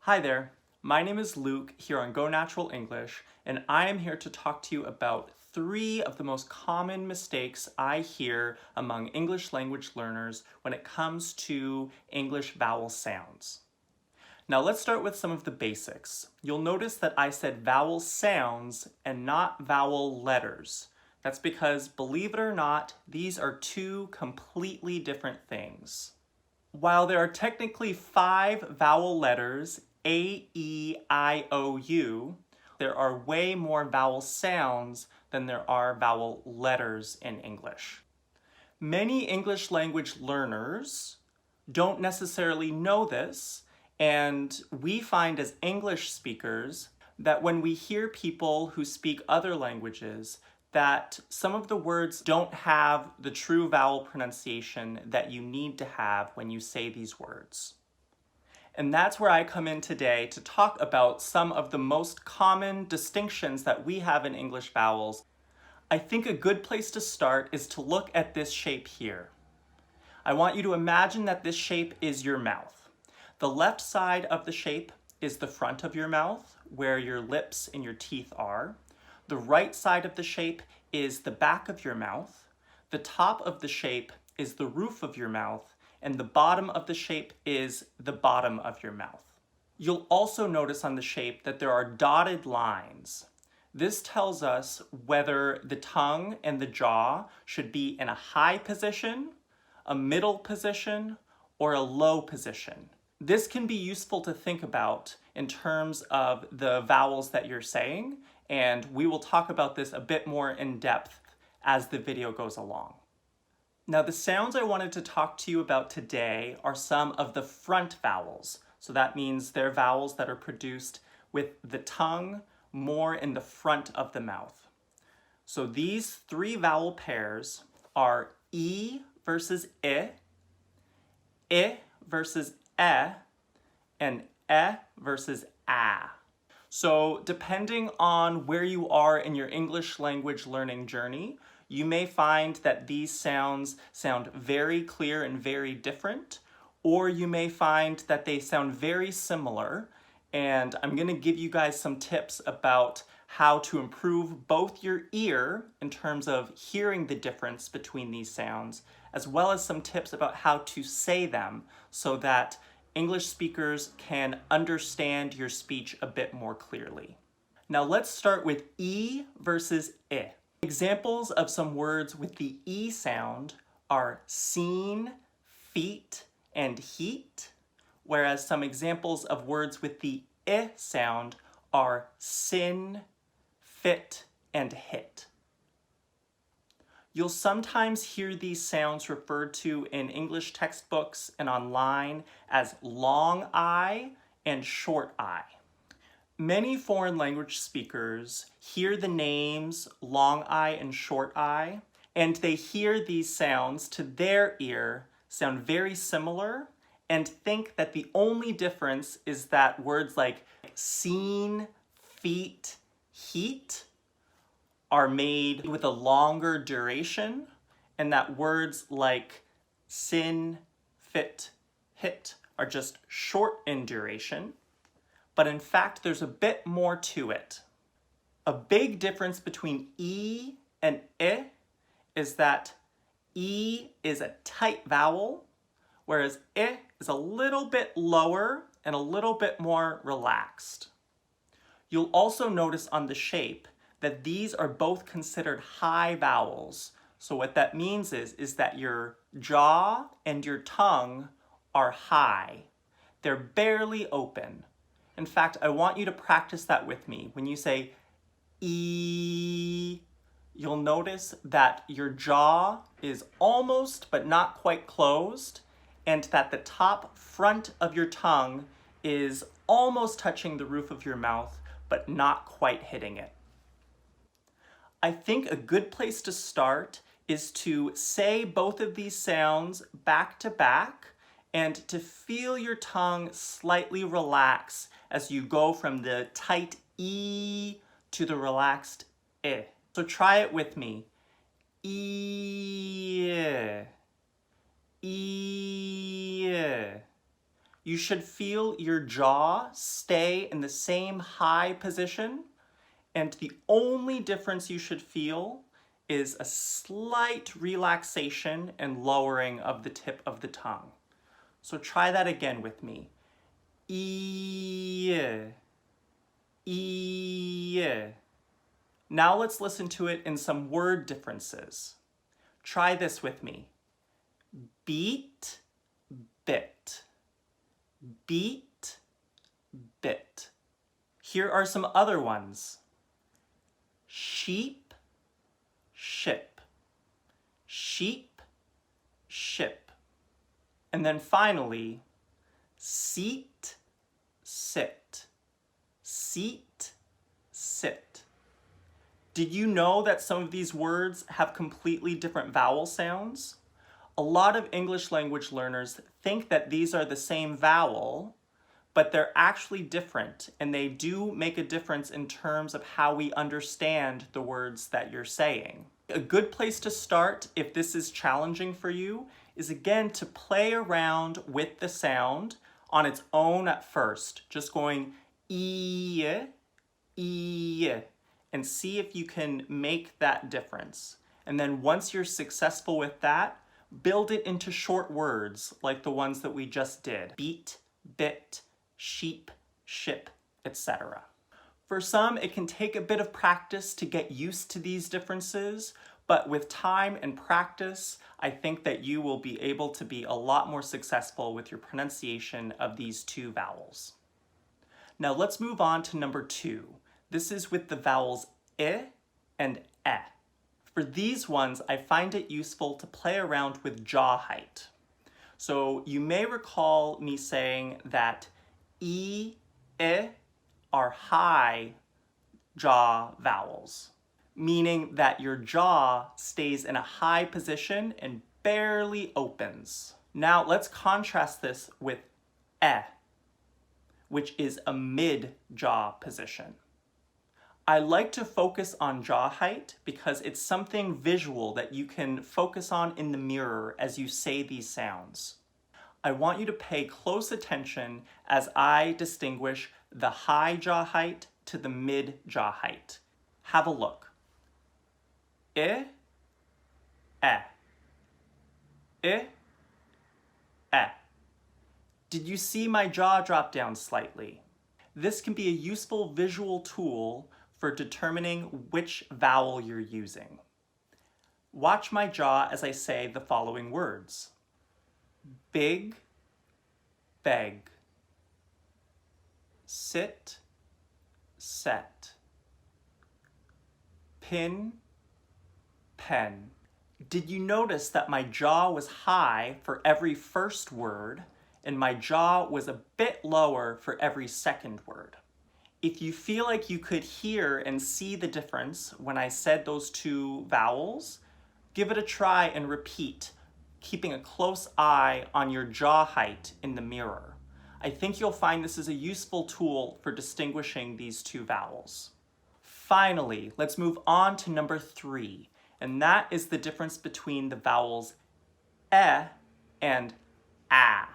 Hi there, my name is Luke here on Go Natural English, and I am here to talk to you about 3 of the most common mistakes I hear among English language learners when it comes to English vowel sounds. Now let's start with some of the basics. You'll notice that I said vowel sounds and not vowel letters. That's because, believe it or not, these are 2 completely different things. While there are technically 5 vowel letters, A, E, I, O, U, there are way more vowel sounds than there are vowel letters in English. Many English language learners don't necessarily know this, and we find as English speakers that when we hear people who speak other languages, that some of the words don't have the true vowel pronunciation that you need to have when you say these words. And that's where I come in today to talk about some of the most common distinctions that we have in English vowels. I think a good place to start is to look at this shape here. I want you to imagine that this shape is your mouth. The left side of the shape is the front of your mouth, where your lips and your teeth are. The right side of the shape is the back of your mouth. The top of the shape is the roof of your mouth, and the bottom of the shape is the bottom of your mouth. You'll also notice on the shape that there are dotted lines. This tells us whether the tongue and the jaw should be in a high position, a middle position, or a low position. This can be useful to think about in terms of the vowels that you're saying, and we will talk about this a bit more in depth as the video goes along. Now, the sounds I wanted to talk to you about today are some of the front vowels. So that means they're vowels that are produced with the tongue more in the front of the mouth. So these 3 vowel pairs are E versus I versus E, and E versus A. So depending on where you are in your English language learning journey, you may find that these sounds sound very clear and very different, or you may find that they sound very similar, and I'm going to give you guys some tips about how to improve both your ear in terms of hearing the difference between these sounds, as well as some tips about how to say them so that English speakers can understand your speech a bit more clearly. Now let's start with E versus I. Examples of some words with the E sound are seen, feet, and heat, whereas some examples of words with the I sound are sin, fit, and hit. You'll sometimes hear these sounds referred to in English textbooks and online as long I and short I. Many foreign language speakers hear the names long I and short I, and they hear these sounds to their ear sound very similar and think that the only difference is that words like seen, feet, heat are made with a longer duration, and that words like sin, fit, hit are just short in duration. But in fact, there's a bit more to it. A big difference between E and I is that E is a tight vowel, whereas I is a little bit lower and a little bit more relaxed. You'll also notice on the shape that these are both considered high vowels. So what that means is that your jaw and your tongue are high. They're barely open. In fact, I want you to practice that with me. When you say E, you'll notice that your jaw is almost but not quite closed, and that the top front of your tongue is almost touching the roof of your mouth, but not quite hitting it. I think a good place to start is to say both of these sounds back to back and to feel your tongue slightly relax as you go from the tight E to the relaxed I. So try it with me. E, E. you should feel your jaw stay in the same high position, and the only difference you should feel is a slight relaxation and lowering of the tip of the tongue. So try that again with me. E. Now let's listen to it in some word differences. Try this with me. Beat, bit. Beat, bit. Here are some other ones. Sheep, ship. Sheep, ship. And then finally, seat, sit. Seat, sit. Did you know that some of these words have completely different vowel sounds? A lot of English language learners think that these are the same vowel, but they're actually different, and they do make a difference in terms of how we understand the words that you're saying. A good place to start, if this is challenging for you, is again to play around with the sound on its own at first, just going e, and see if you can make that difference. And then once you're successful with that, build it into short words like the ones that we just did. Beat, bit, sheep, ship, etc. For some, it can take a bit of practice to get used to these differences, but with time and practice, I think that you will be able to be a lot more successful with your pronunciation of these two vowels. Now let's move on to number 2. This is with the vowels I and E. For these ones, I find it useful to play around with jaw height. So you may recall me saying that I are high jaw vowels, meaning that your jaw stays in a high position and barely opens. Now let's contrast this with E, which is a mid-jaw position. I like to focus on jaw height because it's something visual that you can focus on in the mirror as you say these sounds. I want you to pay close attention as I distinguish the high jaw height to the mid jaw height. Have a look. I, I, I. Did you see my jaw drop down slightly? This can be a useful visual tool for determining which vowel you're using. Watch my jaw as I say the following words. Big, beg. Sit, set. Pin, pen. Did you notice that my jaw was high for every first word and my jaw was a bit lower for every second word? If you feel like you could hear and see the difference when I said those two vowels, give it a try and repeat, keeping a close eye on your jaw height in the mirror. I think you'll find this is a useful tool for distinguishing these two vowels. Finally, let's move on to number 3, and that is the difference between the vowels E and A.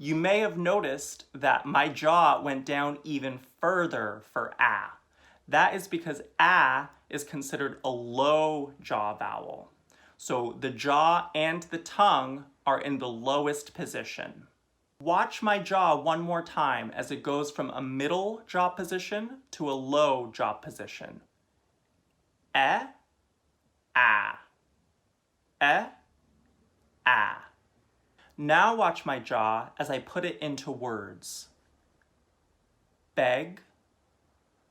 You may have noticed that my jaw went down even further for A. That is because A is considered a low jaw vowel. So the jaw and the tongue are in the lowest position. Watch my jaw one more time as it goes from a middle jaw position to a low jaw position. E, A. E, A. Now watch my jaw as I put it into words. Beg,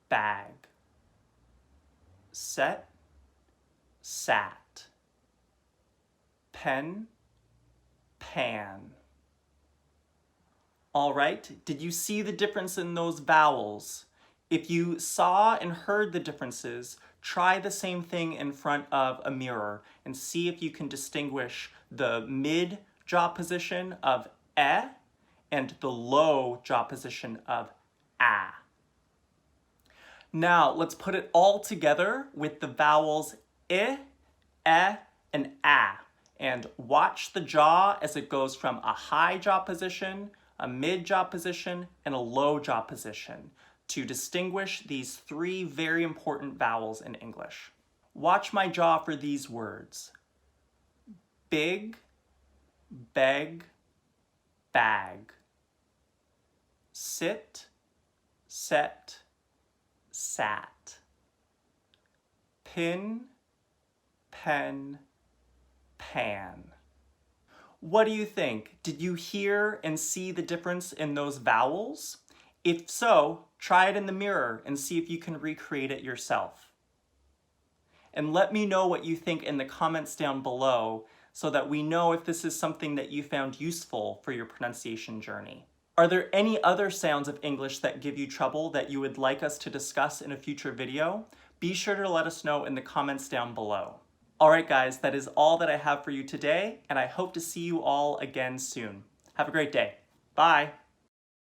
bag. Set, sat. Pen, pan. All right, did you see the difference in those vowels? If you saw and heard the differences, try the same thing in front of a mirror and see if you can distinguish the mid jaw position of E and the low jaw position of A. Now let's put it all together with the vowels I, E, and A, and watch the jaw as it goes from a high jaw position a mid-jaw position, and a low-jaw position to distinguish these three very important vowels in English. Watch my jaw for these words. Big, beg, bag. Sit, set, sat. Pin, pen, pan. What do you think? Did you hear and see the difference in those vowels? If so, try it in the mirror and see if you can recreate it yourself. And let me know what you think in the comments down below so that we know if this is something that you found useful for your pronunciation journey. Are there any other sounds of English that give you trouble that you would like us to discuss in a future video? Be sure to let us know in the comments down below. Alright guys, that is all that I have for you today, and I hope to see you all again soon. Have a great day. Bye!